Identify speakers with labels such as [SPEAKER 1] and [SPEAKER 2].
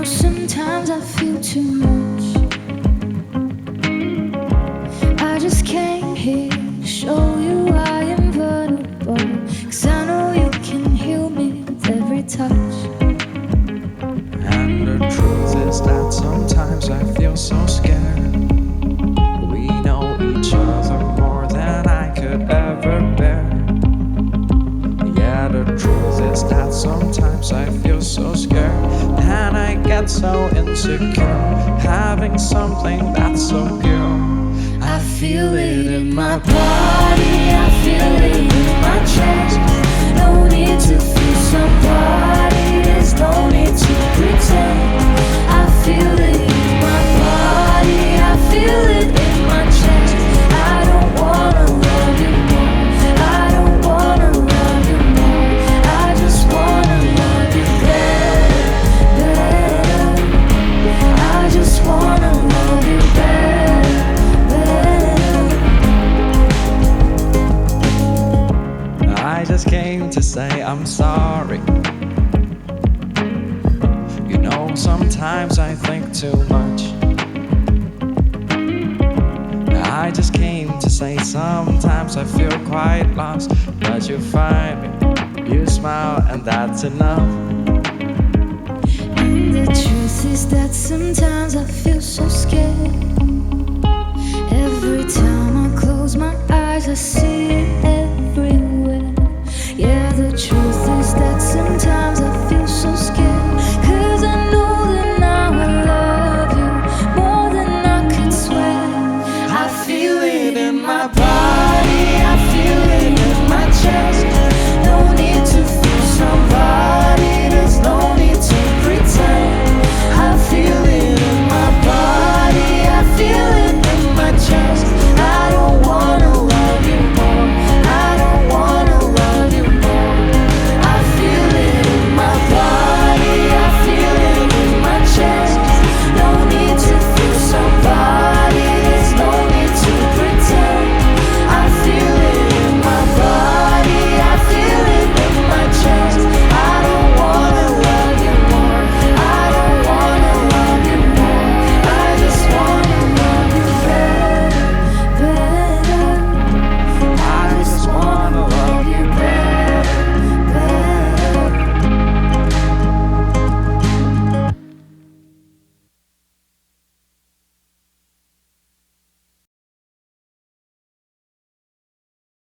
[SPEAKER 1] sometimes I feel too much. I just came here to show you I am vulnerable, 'cause I know you can heal me with every touch.
[SPEAKER 2] And the truth is that sometimes I feel so scared. We know each other more than I could ever bear. Yeah, the truth is that sometimes I feel so scared, and I get so insecure, having something that's so pure.
[SPEAKER 1] I feel it in my body, I feel it in my chest. No need to feel somebody, there's no need to pretend. I feel it in my body, I feel it in my chest. I don't wanna love you more, I don't wanna love you more. I just wanna love you better, better. I just wanna love you better, better.
[SPEAKER 2] I just came to say I'm sorry. You know, sometimes I think too much. I just came to say sometimes I feel quite lost, but you find me, you smile, and that's enough.
[SPEAKER 1] And the truth is that sometimes I feel so scared.